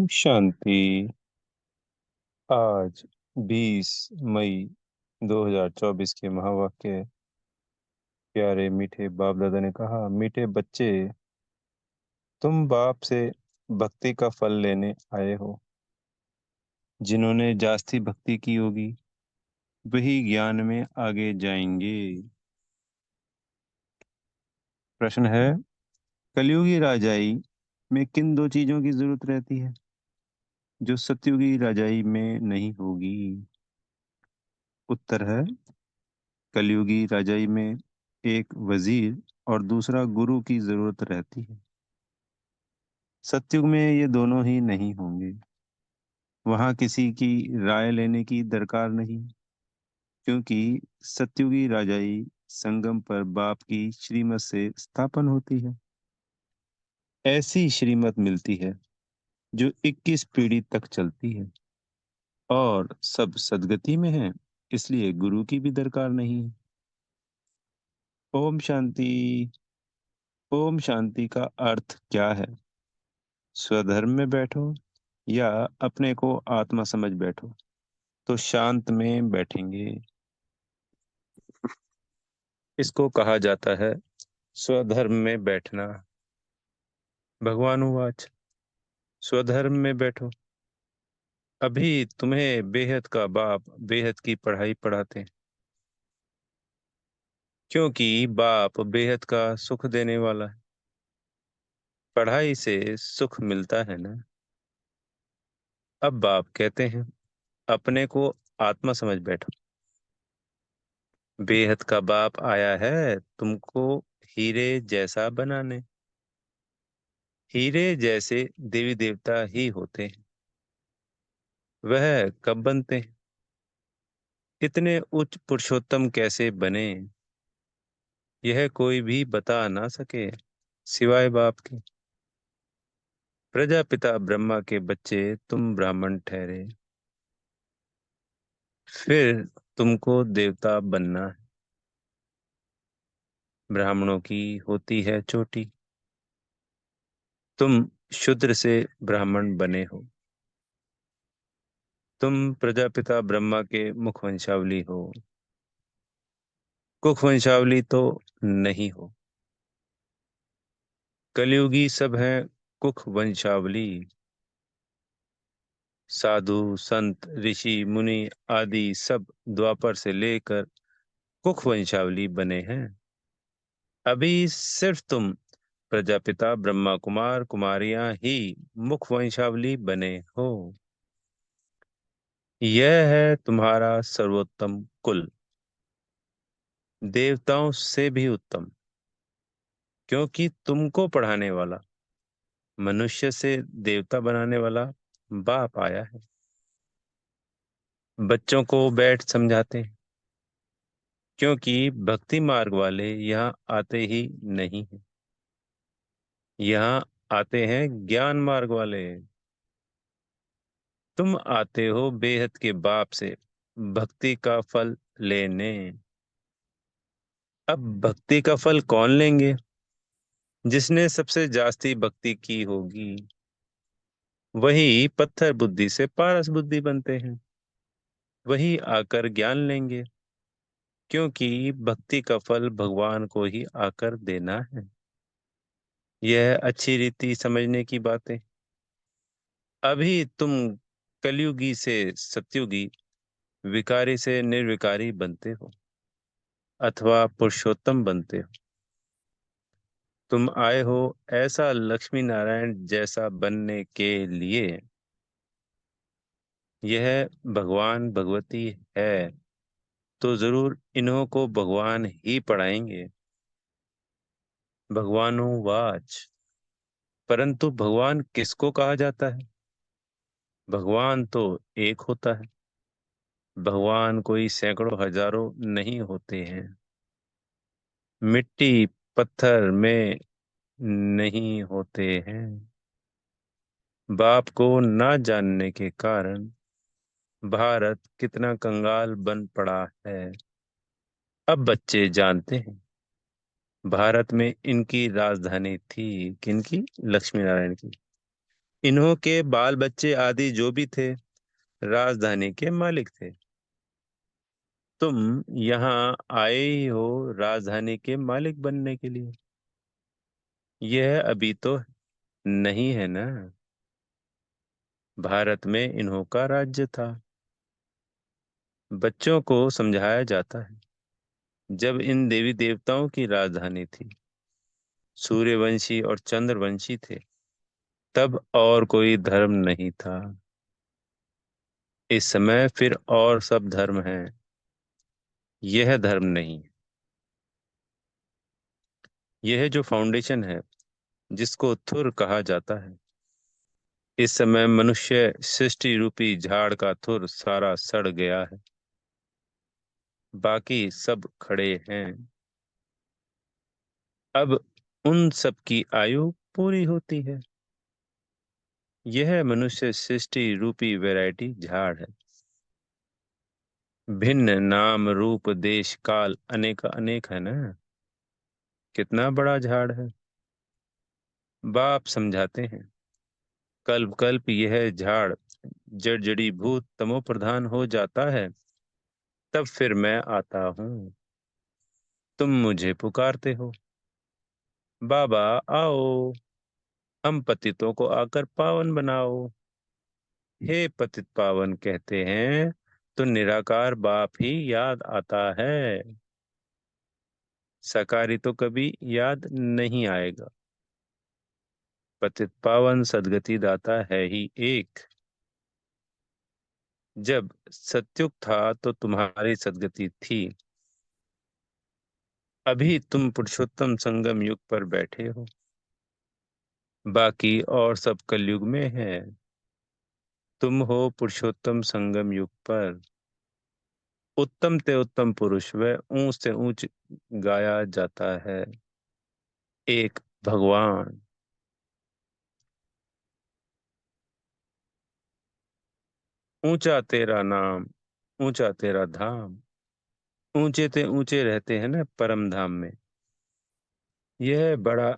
शांति। आज 20 मई 2024 के महावाक्य। प्यारे मीठे बाप दादा ने कहा, मीठे बच्चे, तुम बाप से भक्ति का फल लेने आए हो। जिन्होंने जास्ती भक्ति की होगी वही ज्ञान में आगे जाएंगे। प्रश्न है, कलयुगी राजाई में किन दो चीजों की जरूरत रहती है जो सतयुगी राजाई में नहीं होगी? उत्तर है, कलयुगी राजाई में एक वजीर और दूसरा गुरु की जरूरत रहती है। सतयुग में ये दोनों ही नहीं होंगे। वहां किसी की राय लेने की दरकार नहीं, क्योंकि सतयुगी राजाई संगम पर बाप की श्रीमत से स्थापन होती है। ऐसी श्रीमत मिलती है जो 21 पीढ़ी तक चलती है और सब सदगति में है, इसलिए गुरु की भी दरकार नहीं है। ओम शांति। ओम शांति का अर्थ क्या है? स्वधर्म में बैठो या अपने को आत्मा समझ बैठो तो शांत में बैठेंगे। इसको कहा जाता है स्वधर्म में बैठना। भगवान उवाच, स्वधर्म में बैठो। अभी तुम्हें बेहद का बाप बेहद की पढ़ाई पढ़ाते हैं, क्योंकि बाप बेहद का सुख देने वाला है। पढ़ाई से सुख मिलता है ना। अब बाप कहते हैं, अपने को आत्मा समझ बैठो। बेहद का बाप आया है तुमको हीरे जैसा बनाने। हीरे जैसे देवी देवता ही होते हैं। वह कब बनते हैं? इतने उच्च पुरुषोत्तम कैसे बने, यह कोई भी बता ना सके सिवाय बाप के। प्रजापिता ब्रह्मा के बच्चे तुम ब्राह्मण ठहरे, फिर तुमको देवता बनना है। ब्राह्मणों की होती है चोटी, तुम शूद्र से ब्राह्मण बने हो। तुम प्रजापिता ब्रह्मा के मुख वंशावली हो, कुख वंशावली तो नहीं हो। कलयुगी सब हैं कुख वंशावली। साधु संत ऋषि मुनि आदि सब द्वापर से लेकर कुख वंशावली बने हैं। अभी सिर्फ तुम प्रजापिता ब्रह्मा कुमार कुमारियां ही मुख वंशावली बने हो। यह है तुम्हारा सर्वोत्तम कुल, देवताओं से भी उत्तम, क्योंकि तुमको पढ़ाने वाला, मनुष्य से देवता बनाने वाला बाप आया है। बच्चों को बैठ समझाते हैं, क्योंकि भक्ति मार्ग वाले यहाँ आते ही नहीं हैं। यहाँ आते हैं ज्ञान मार्ग वाले। तुम आते हो बेहद के बाप से भक्ति का फल लेने। अब भक्ति का फल कौन लेंगे? जिसने सबसे जास्ती भक्ति की होगी वही पत्थर बुद्धि से पारस बुद्धि बनते हैं। वही आकर ज्ञान लेंगे, क्योंकि भक्ति का फल भगवान को ही आकर देना है। यह अच्छी रीति समझने की बातें। अभी तुम कलयुगी से सतयुगी, विकारी से निर्विकारी बनते हो अथवा पुरुषोत्तम बनते हो। तुम आए हो ऐसा लक्ष्मी नारायण जैसा बनने के लिए। यह भगवान भगवती है तो जरूर इन्हों को भगवान ही पढ़ाएंगे। भगवानो वाच। परंतु भगवान किसको कहा जाता है? भगवान तो एक होता है। भगवान कोई सैकड़ों हजारों नहीं होते हैं। मिट्टी पत्थर में नहीं होते हैं। बाप को ना जानने के कारण भारत कितना कंगाल बन पड़ा है। अब बच्चे जानते हैं, भारत में इनकी राजधानी थी, किनकी? लक्ष्मी नारायण की। इन्हों के बाल बच्चे आदि जो भी थे राजधानी के मालिक थे। तुम यहाँ आए ही हो राजधानी के मालिक बनने के लिए। यह अभी तो नहीं है ना। भारत में इन्हों का राज्य था। बच्चों को समझाया जाता है जब इन देवी देवताओं की राजधानी थी, सूर्यवंशी और चंद्रवंशी थे, तब और कोई धर्म नहीं था। इस समय फिर और सब धर्म हैं। यह धर्म नहीं। यह जो फाउंडेशन है, जिसको थुर कहा जाता है, इस समय मनुष्य सृष्टि रूपी झाड़ का थुर सारा सड़ गया है। बाकी सब खड़े हैं। अब उन सब की आयु पूरी होती है। यह मनुष्य सृष्टि रूपी वैरायटी झाड़ है। भिन्न नाम रूप देश काल अनेक अनेक है ना। कितना बड़ा झाड़ है। बाप समझाते हैं, कल्प कल्प यह झाड़ जड़ जड़ी भूत तमो प्रधान हो जाता है, तब फिर मैं आता हूँ। तुम मुझे पुकारते हो, बाबा आओ, हम पतितों को आकर पावन बनाओ। हे पतित पावन कहते हैं तो निराकार बाप ही याद आता है। सकारी तो कभी याद नहीं आएगा। पतित पावन सदगति दाता है ही एक। जब सतयुग था तो तुम्हारी सदगति थी। अभी तुम पुरुषोत्तम संगम युग पर बैठे हो। बाकी और सब कलयुग में है। तुम हो पुरुषोत्तम संगम युग पर। उत्तम ते उत्तम पुरुष वह ऊंच से ऊंच गाया जाता है। एक भगवान। ऊंचा तेरा नाम, ऊंचा तेरा धाम। ऊंचे ते ऊंचे रहते हैं ना परम धाम में। यह बड़ा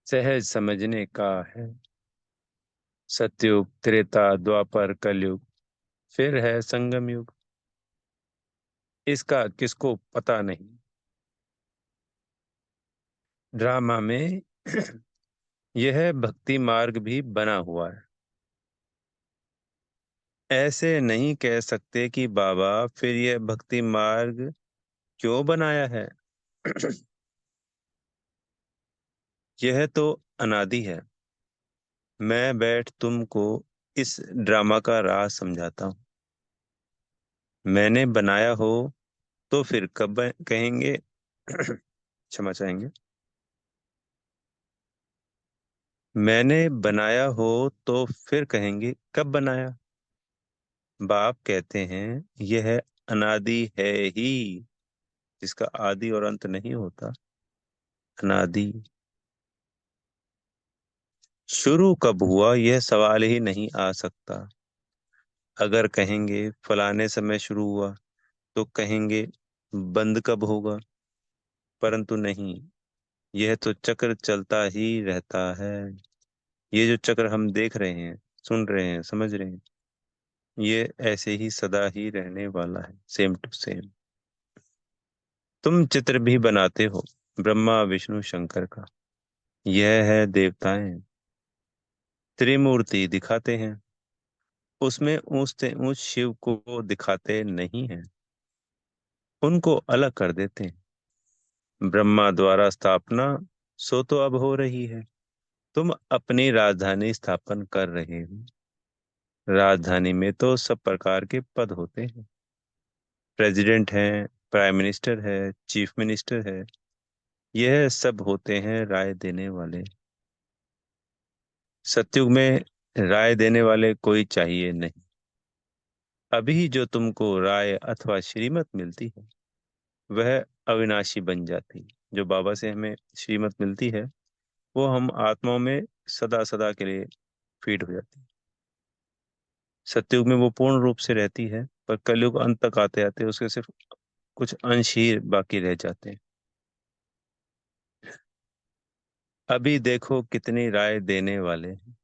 सहज समझने का है। सतयुग त्रेता द्वापर कलयुग, फिर है संगम युग। इसका किसको पता नहीं। ड्रामा में यह भक्ति मार्ग भी बना हुआ है। ऐसे नहीं कह सकते कि बाबा फिर यह भक्ति मार्ग क्यों बनाया है। यह तो अनादि है। मैं बैठ तुमको इस ड्रामा का राज समझाता हूँ। मैंने बनाया हो तो फिर कब कहेंगे। क्षमा चाहेंगे। मैंने बनाया हो तो फिर कहेंगे कब बनाया। बाप कहते हैं यह अनादि है ही, जिसका आदि और अंत नहीं होता। अनादि। शुरू कब हुआ यह सवाल ही नहीं आ सकता। अगर कहेंगे फलाने समय शुरू हुआ तो कहेंगे बंद कब होगा। परंतु नहीं, यह तो चक्र चलता ही रहता है। ये जो चक्र हम देख रहे हैं, सुन रहे हैं, समझ रहे हैं, ये ऐसे ही सदा ही रहने वाला है, सेम टू सेम। तुम चित्र भी बनाते हो ब्रह्मा विष्णु शंकर का। यह है देवताएं। त्रिमूर्ति दिखाते हैं। उसमें ऊंच से ऊंच शिव को दिखाते नहीं हैं। उनको अलग कर देते हैं। ब्रह्मा द्वारा स्थापना सो तो अब हो रही है। तुम अपनी राजधानी स्थापन कर रहे हो। राजधानी में तो सब प्रकार के पद होते हैं। प्रेसिडेंट है, प्राइम मिनिस्टर है, चीफ मिनिस्टर है। यह सब होते हैं राय देने वाले। सतयुग में राय देने वाले कोई चाहिए नहीं। अभी जो तुमको राय अथवा श्रीमत मिलती है वह अविनाशी बन जाती है। जो बाबा से हमें श्रीमत मिलती है वो हम आत्माओं में सदा सदा के लिए फीड हो जाती है। सतयुग में वो पूर्ण रूप से रहती है, पर कलयुग अंत तक आते आते उसके सिर्फ कुछ अंश ही बाकी रह जाते हैं। अभी देखो कितनी राय देने वाले हैं।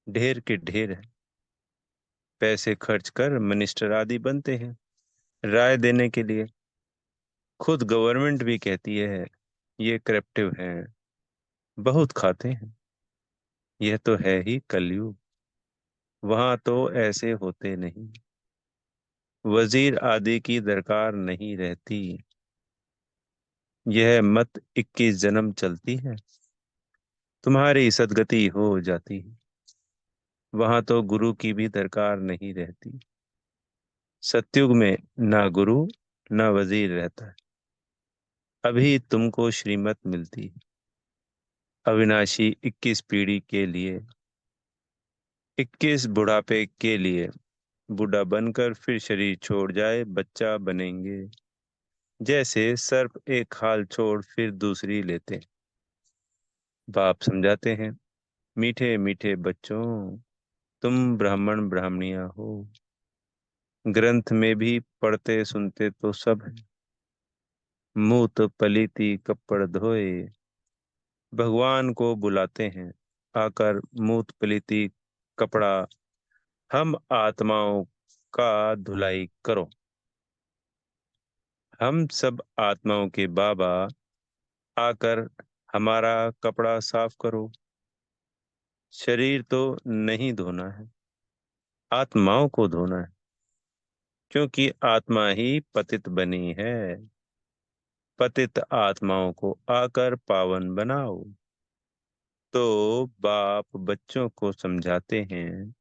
ढेर के ढेर है। पैसे खर्च कर मिनिस्टर आदि बनते हैं राय देने के लिए। खुद गवर्नमेंट भी कहती है ये करप्टिव हैं, बहुत खाते हैं। यह तो है ही कलयुग। वहां तो ऐसे होते नहीं। वजीर आदि की दरकार नहीं रहती। यह मत 21 जन्म चलती है, तुम्हारी सदगति हो जाती है। वहां तो गुरु की भी दरकार नहीं रहती। सतयुग में ना गुरु ना वजीर रहता है। अभी तुमको श्रीमत मिलती है, अविनाशी 21 पीढ़ी के लिए। 21 बुढ़ापे के लिए। बूढ़ा बनकर फिर शरीर छोड़ जाए बच्चा बनेंगे। जैसे सर्प एक खाल छोड़ फिर दूसरी लेते। बाप समझाते हैं, मीठे मीठे बच्चों, तुम ब्राह्मण ब्राह्मणियां हो। ग्रंथ में भी पढ़ते सुनते तो सब है। मूत पलीती कपड़ धोए। भगवान को बुलाते हैं आकर मूत पलीती कपड़ा। हम आत्माओं का धुलाई करो। हम सब आत्माओं के बाबा आकर हमारा कपड़ा साफ करो। शरीर तो नहीं धोना है, आत्माओं को धोना है। क्योंकि आत्मा ही पतित बनी है। पतित आत्माओं को आकर पावन बनाओ। तो बाप बच्चों को समझाते हैं,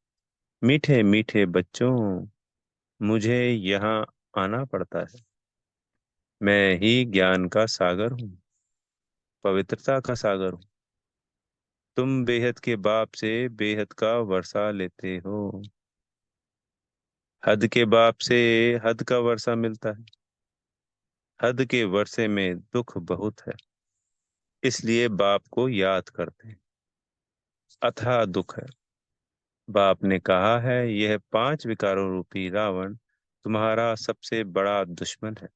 मीठे मीठे बच्चों, मुझे यहाँ आना पड़ता है। मैं ही ज्ञान का सागर हूँ, पवित्रता का सागर हूँ। तुम बेहद के बाप से बेहद का वर्षा लेते हो। हद के बाप से हद का वर्षा मिलता है। हद के वर्षे में दुख बहुत है, इसलिए बाप को याद करते हैं। अथाह दुख है। बाप ने कहा है यह 5 विकारों रूपी रावण तुम्हारा सबसे बड़ा दुश्मन है।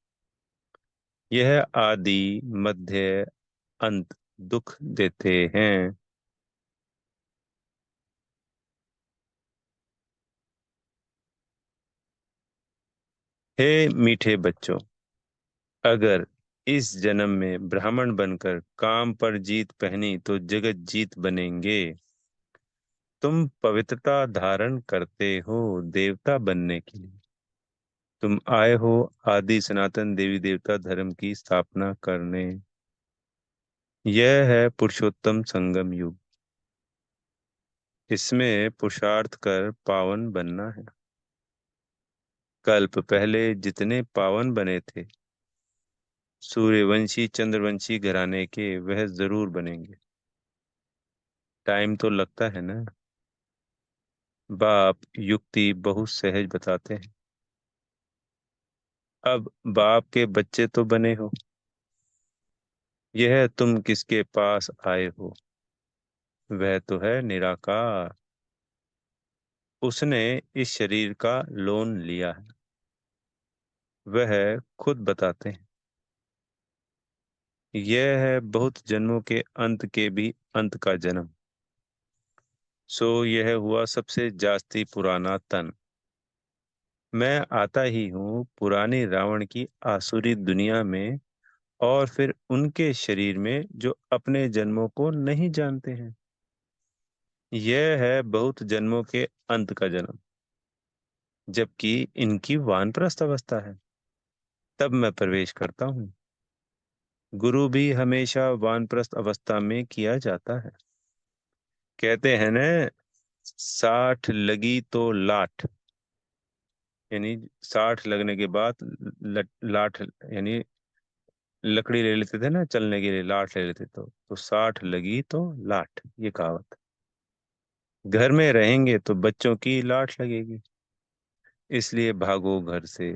यह आदि मध्य अंत दुख देते हैं। हे मीठे बच्चों, अगर इस जन्म में ब्राह्मण बनकर काम पर जीत पहनी तो जगत जीत बनेंगे। तुम पवित्रता धारण करते हो देवता बनने के लिए। तुम आए हो आदि सनातन देवी देवता धर्म की स्थापना करने। यह है पुरुषोत्तम संगम युग। इसमें पुरुषार्थ कर पावन बनना है। कल्प पहले जितने पावन बने थे सूर्यवंशी चंद्रवंशी घराने के, वह जरूर बनेंगे। टाइम तो लगता है ना। बाप युक्ति बहुत सहज बताते हैं। अब बाप के बच्चे तो बने हो। यह तुम किसके पास आए हो? वह तो है निराकार। उसने इस शरीर का लोन लिया है। वह खुद बताते हैं, यह है बहुत जन्मों के अंत के भी अंत का जन्म। सो यह हुआ सबसे जास्ती पुराना तन। मैं आता ही हूँ पुरानी रावण की आसुरी दुनिया में, और फिर उनके शरीर में जो अपने जन्मों को नहीं जानते हैं। यह है बहुत जन्मों के अंत का जन्म, जबकि इनकी वानप्रस्थ अवस्था है। तब मैं प्रवेश करता हूँ। गुरु भी हमेशा वानप्रस्थ अवस्था में किया जाता है। कहते हैं न, 60 लगी तो लाठ। यानी 60 लगने के बाद लाठ, यानी लकड़ी ले लेते थे ना चलने के लिए, लाठ ले लेते। तो 60 लगी तो लाठ, ये कहावत। घर में रहेंगे तो बच्चों की लाठ लगेगी, इसलिए भागो घर से।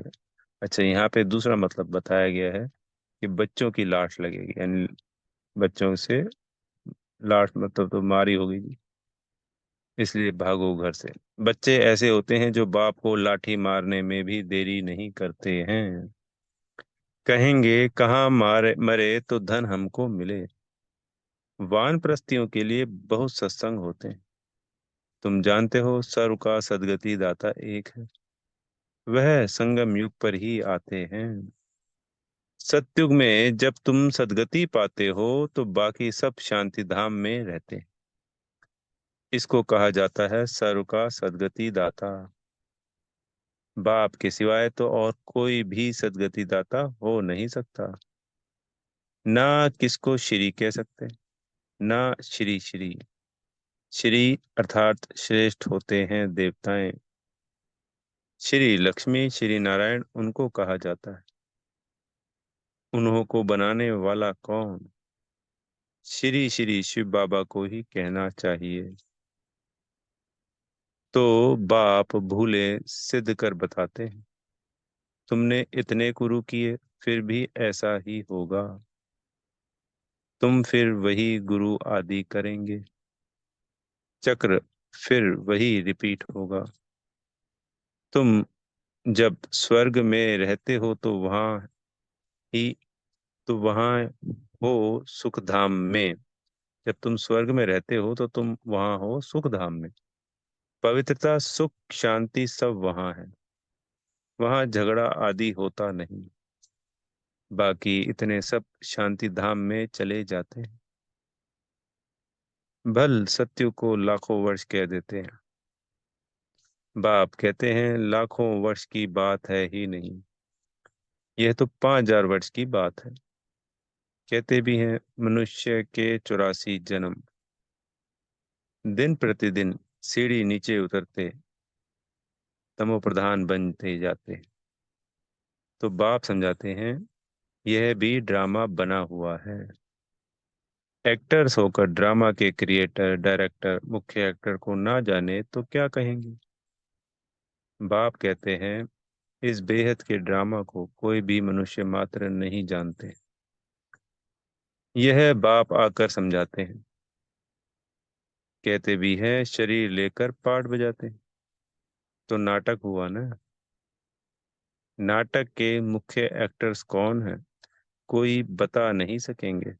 अच्छा, यहाँ पे दूसरा मतलब बताया गया है कि बच्चों की लाठ लगेगी, यानी बच्चों से लाठ मतलब तो मारी होगी जी, इसलिए भागो घर से। बच्चे ऐसे होते हैं जो बाप को लाठी मारने में भी देरी नहीं करते हैं। कहेंगे कहाँ मारे मरे तो धन हमको मिले। वानप्रस्थियों के लिए बहुत सत्संग होते हैं। तुम जानते हो सर्व का सद्गति दाता एक है, वह संगम युग पर ही आते हैं। सतयुग में जब तुम सद्गति पाते हो तो बाकी सब शांति धाम में रहते हैं। इसको कहा जाता है सर्व का सद्गति दाता। बाप के सिवाय तो और कोई भी सद्गति दाता हो नहीं सकता। ना किसको श्री कह सकते, ना श्री श्री। श्री अर्थात श्रेष्ठ होते हैं देवताएं। श्री लक्ष्मी श्री नारायण उनको कहा जाता है। उन्हों को बनाने वाला कौन? श्री श्री शिव बाबा को ही कहना चाहिए। तो बाप भूले सिद्ध कर बताते हैं, तुमने इतने गुरु किए फिर भी ऐसा ही होगा। तुम फिर वही गुरु आदि करेंगे, चक्र फिर वही रिपीट होगा। तुम जब स्वर्ग में रहते हो तो ही वहां हो सुख धाम में। जब तुम स्वर्ग में रहते हो तो तुम वहां हो सुख धाम में। पवित्रता सुख शांति सब वहां है। वहां झगड़ा आदि होता नहीं। बाकी इतने सब शांति धाम में चले जाते हैं। भल सत्यु को लाखों वर्ष कह देते हैं। बाप कहते हैं लाखों वर्ष की बात है ही नहीं, यह तो 5,000 वर्ष की बात है। कहते भी हैं मनुष्य के 84 जन्म। दिन प्रतिदिन सीढ़ी नीचे उतरते तमो प्रधान बनते जाते हैं। तो बाप समझाते हैं यह भी ड्रामा बना हुआ है। एक्टर्स होकर ड्रामा के क्रिएटर डायरेक्टर मुख्य एक्टर को ना जाने तो क्या कहेंगे। बाप कहते हैं इस बेहद के ड्रामा को कोई भी मनुष्य मात्र नहीं जानते। यह बाप आकर समझाते हैं। कहते भी हैं शरीर लेकर पाठ बजाते हैं। तो नाटक हुआ ना। नाटक के मुख्य एक्टर्स कौन हैं, कोई बता नहीं सकेंगे।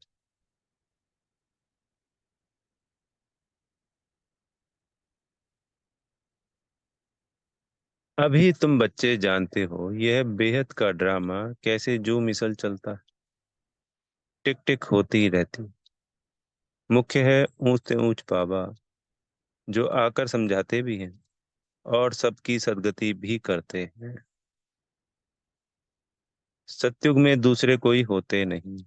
अभी तुम बच्चे जानते हो यह बेहद का ड्रामा कैसे जो मिसल चलता है। टिक टिक होती रहती। मुख्य है ऊंच से ऊंच बाबा, जो आकर समझाते भी हैं और सबकी सदगति भी करते हैं। सतयुग में दूसरे कोई होते नहीं,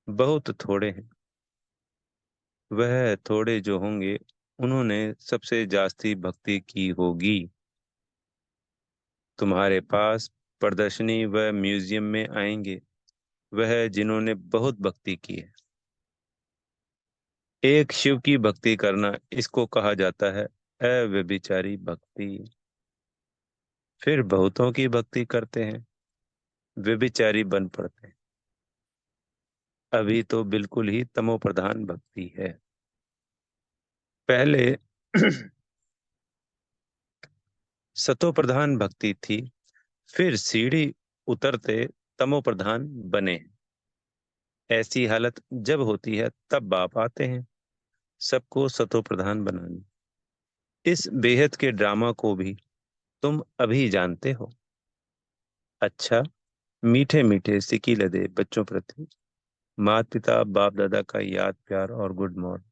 बहुत थोड़े हैं। वह थोड़े जो होंगे उन्होंने सबसे जास्ती भक्ति की होगी। तुम्हारे पास प्रदर्शनी व म्यूजियम में आएंगे वह जिन्होंने बहुत भक्ति की है। एक शिव की भक्ति करना इसको कहा जाता है अव्यभिचारी भक्ति। फिर बहुतों की भक्ति करते हैं, व्यभिचारी बन पड़ते हैं। अभी तो बिल्कुल ही तमो प्रधान भक्ति है। पहले सतो प्रधान भक्ति थी, फिर सीढ़ी उतरते तमो प्रधान बने। ऐसी हालत जब होती है तब बाप आते हैं सबको सतो प्रधान बनाने। इस बेहद के ड्रामा को भी तुम अभी जानते हो। अच्छा, मीठे मीठे सिकी लदे बच्चों प्रति माता पिता बाप दादा का याद प्यार और गुड मॉर्निंग।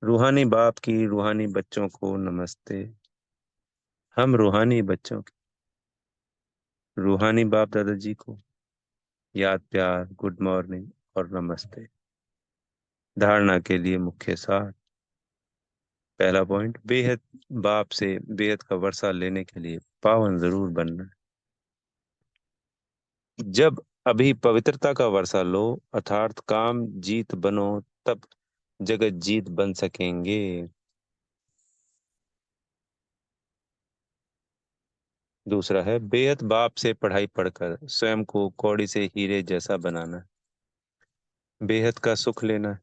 रूहानी बाप की रूहानी बच्चों को नमस्ते। हम रूहानी बच्चों की रूहानी बाप दादाजी को याद प्यार गुड मॉर्निंग और नमस्ते। धारणा के लिए मुख्य सार। पहला पॉइंट, बेहद बाप से बेहद का वर्षा लेने के लिए पावन जरूर बनना। जब अभी पवित्रता का वर्षा लो अर्थात काम जीत बनो, तब जगत जीत बन सकेंगे। दूसरा है बेहद बाप से पढ़ाई पढ़कर स्वयं को कौड़ी से हीरे जैसा बनाना। बेहद का सुख लेना।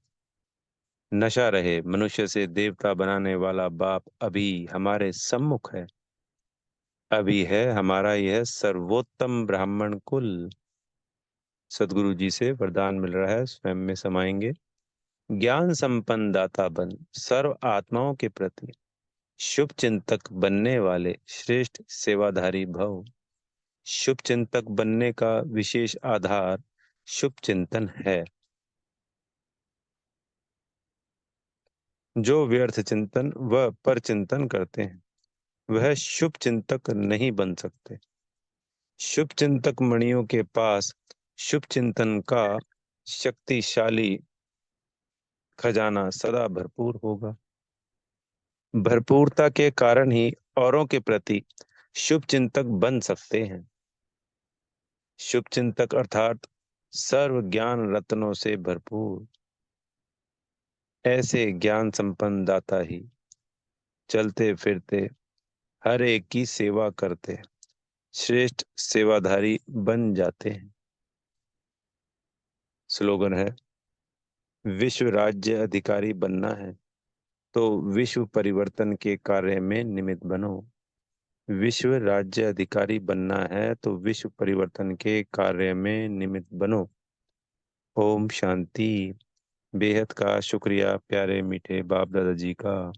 नशा रहे मनुष्य से देवता बनाने वाला बाप अभी हमारे सम्मुख है। अभी है हमारा यह सर्वोत्तम ब्राह्मण कुल। सदगुरु जी से वरदान मिल रहा है स्वयं में समाएंगे ज्ञान संपन्न दाता बन, सर्व आत्माओं के प्रति शुभ चिंतक बनने वाले श्रेष्ठ सेवाधारी भव। शुभ चिंतक बनने का विशेष आधार शुभ चिंतन है। जो व्यर्थ चिंतन व पर चिंतन करते हैं वह शुभ चिंतक नहीं बन सकते। शुभ चिंतक मणियों के पास शुभ चिंतन का शक्तिशाली खजाना सदा भरपूर होगा। भरपूरता के कारण ही औरों के प्रति शुभ चिंतक बन सकते हैं। शुभ चिंतक अर्थात सर्व ज्ञान रत्नों से भरपूर ऐसे ज्ञान संपन्न दाता ही चलते फिरते हर एक की सेवा करते श्रेष्ठ सेवाधारी बन जाते हैं। स्लोगन है, विश्व राज्य अधिकारी बनना है तो विश्व परिवर्तन के कार्य में निमित्त बनो। विश्व राज्य अधिकारी बनना है तो विश्व परिवर्तन के कार्य में निमित्त बनो। ओम शांति। बेहद का शुक्रिया प्यारे मीठे बाप दादा जी का।